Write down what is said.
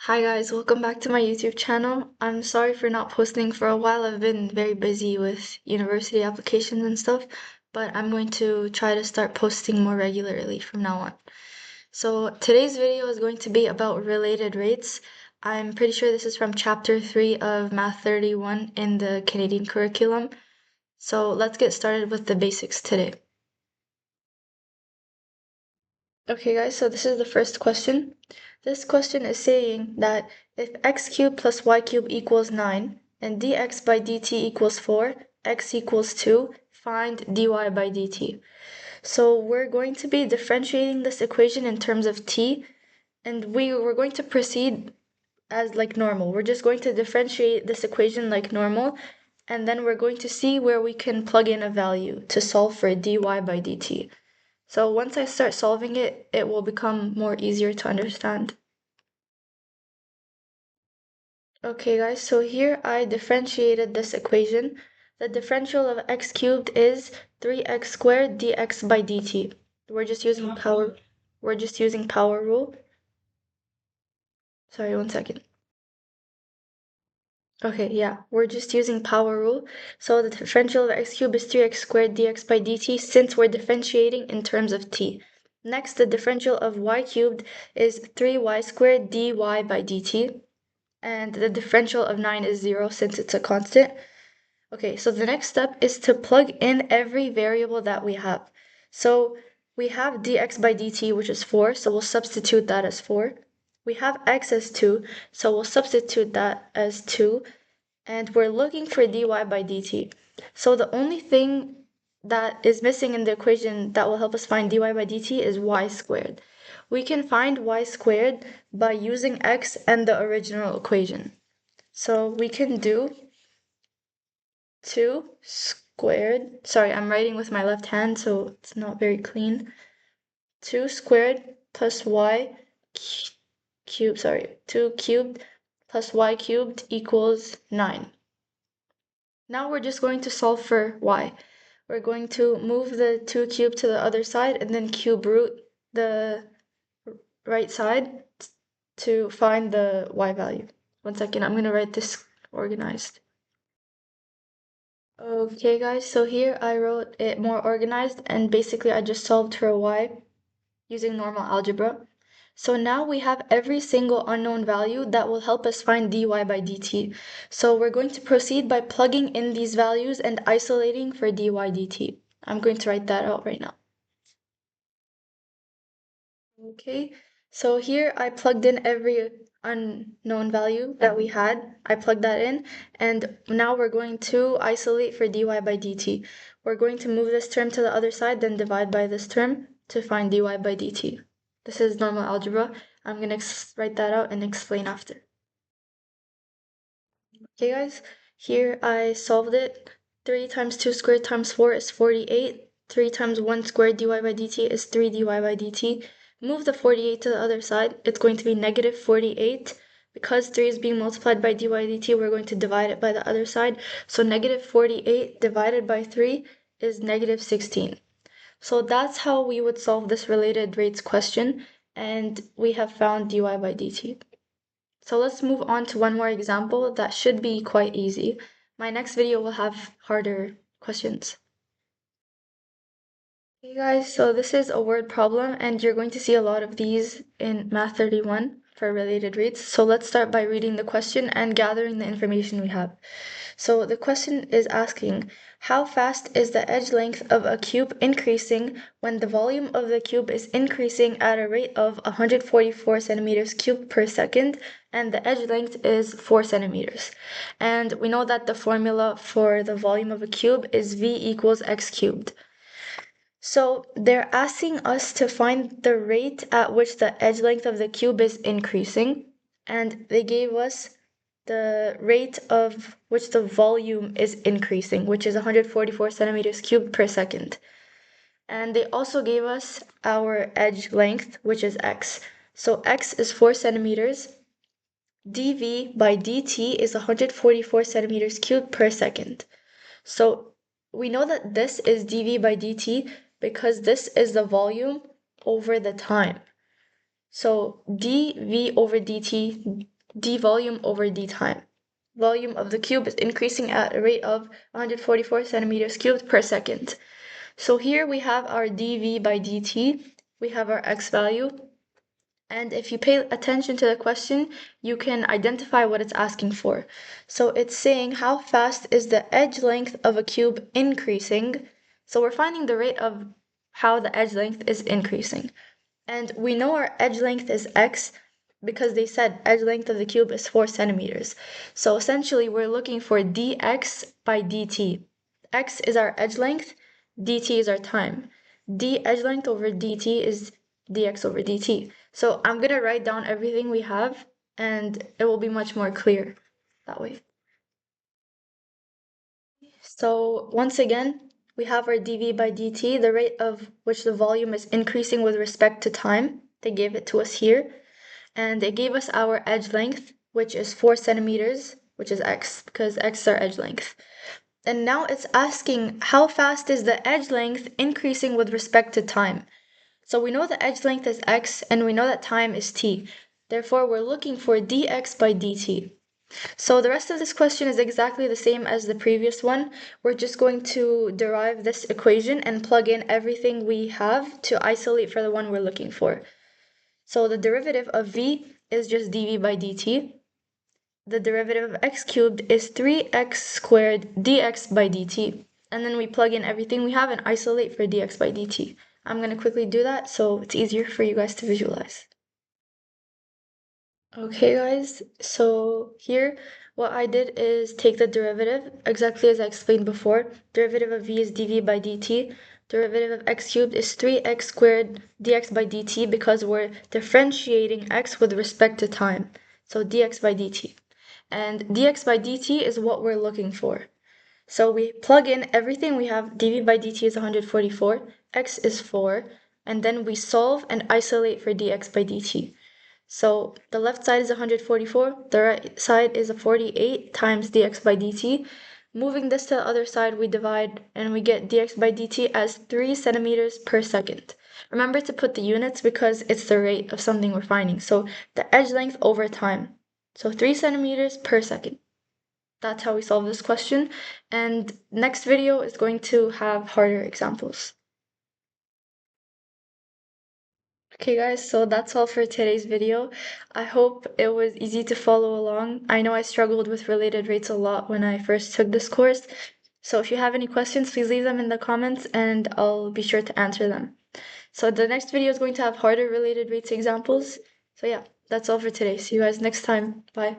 Hi guys, welcome back to my YouTube channel. I'm sorry for not posting for a while. I've been very busy with university applications and stuff, but I'm going to try to start posting more regularly from now on. So today's video is going to be about related rates. I'm pretty sure this is from chapter 3 of Math 31 in the Canadian curriculum. So let's get started with the basics today. Okay guys, so this is the first question. This question is saying that if x cubed plus y cubed equals 9 and dx by dt equals 4, x equals 2, find dy by dt. So we're going to be differentiating this equation in terms of t, and we're going to proceed as like normal. We're just going to differentiate this equation like normal, and then we're going to see where we can plug in a value to solve for dy by dt. So once I start solving it, it will become more easier to understand. Okay guys, so here I differentiated this equation. The differential of x cubed is 3x squared dx by dt. We're just using power rule. Sorry, one second. Okay, yeah, we're just using power rule. So the differential of x cubed is 3x squared dx by dt since we're differentiating in terms of t. Next, the differential of y cubed is 3y squared dy by dt. And the differential of 9 is 0 since it's a constant. Okay, so the next step is to plug in every variable that we have. So we have dx by dt, which is 4, so we'll substitute that as 4. We have x as 2, so we'll substitute that as 2. And we're looking for dy by dt. So the only thing that is missing in the equation that will help us find dy by dt is y squared. We can find y squared by using x and the original equation. So we can do 2 squared, sorry, I'm writing with my left hand, so it's not very clean. 2 squared plus y cubed, 2 cubed plus y cubed equals 9. Now we're just going to solve for y. We're going to move the 2 cubed to the other side and then cube root the right side to find the y value. One second, I'm going to write this organized. Okay guys, so here I wrote it more organized and basically I just solved for y using normal algebra. So now we have every single unknown value that will help us find dy by dt. So we're going to proceed by plugging in these values and isolating for dy dt. I'm going to write that out right now. Okay, so here I plugged in every unknown value that we had. I plugged that in, and now we're going to isolate for dy by dt. We're going to move this term to the other side, then divide by this term to find dy by dt. This is normal algebra. I'm going to write that out and explain after. Okay guys, here I solved it. 3 times 2 squared times 4 is 48. 3 times 1 squared dy by dt is 3 dy by dt. Move the 48 to the other side. It's going to be negative 48. Because 3 is being multiplied by dy dt, we're going to divide it by the other side. So negative 48 divided by 3 is negative 16. So that's how we would solve this related rates question. And we have found dy by dt. So let's move on to one more example that should be quite easy. My next video will have harder questions. Hey guys, so this is a word problem and you're going to see a lot of these in Math 31 for related rates. So let's start by reading the question and gathering the information we have. So the question is asking, how fast is the edge length of a cube increasing when the volume of the cube is increasing at a rate of 144 centimeters cubed per second and the edge length is 4 centimeters. And we know that the formula for the volume of a cube is V equals x cubed. So they're asking us to find the rate at which the edge length of the cube is increasing, and they gave us the rate of which the volume is increasing, which is 144 centimeters cubed per second. And they also gave us our edge length, which is x. So x is 4 centimeters. dv by dt is 144 centimeters cubed per second. So we know that this is dv by dt because this is the volume over the time. So dv over dt d volume over d time. Volume of the cube is increasing at a rate of 144 centimeters cubed per second. So here we have our dv by dt, we have our x value, and if you pay attention to the question, you can identify what it's asking for. So it's saying how fast is the edge length of a cube increasing. So we're finding the rate of how the edge length is increasing. And we know our edge length is x because they said edge length of the cube is 4 centimeters. So essentially we're looking for dx by dt. X is our edge length, dt is our time. D edge length over dt is dx over dt. So I'm going to write down everything we have and it will be much more clear that way. So once again, we have our dv by dt, the rate of which the volume is increasing with respect to time. They gave it to us here. And they gave us our edge length, which is 4 centimeters, which is x, because x is our edge length. And now it's asking how fast is the edge length increasing with respect to time. So we know the edge length is x, and we know that time is t. Therefore, we're looking for dx by dt. So the rest of this question is exactly the same as the previous one. We're just going to derive this equation and plug in everything we have to isolate for the one we're looking for. So the derivative of v is just dv by dt. The derivative of x cubed is 3x squared dx by dt. And then we plug in everything we have and isolate for dx by dt. I'm going to quickly do that so it's easier for you guys to visualize. Okay guys, so here what I did is take the derivative, exactly as I explained before. Derivative of v is dv by dt. Derivative of x cubed is 3x squared dx by dt because we're differentiating x with respect to time. So dx by dt. And dx by dt is what we're looking for. So we plug in everything we have. dv by dt is 144, x is 4, and then we solve and isolate for dx by dt. So the left side is 144, the right side is a 48 times dx by dt. Moving this to the other side, we divide and we get dx by dt as 3 centimeters per second. Remember to put the units because it's the rate of something we're finding. So the edge length over time. So 3 centimeters per second. That's how we solve this question. And next video is going to have harder examples. Okay guys, so that's all for today's video. I hope it was easy to follow along. I know I struggled with related rates a lot when I first took this course. So if you have any questions, please leave them in the comments and I'll be sure to answer them. So the next video is going to have harder related rates examples. So yeah, that's all for today. See you guys next time. Bye.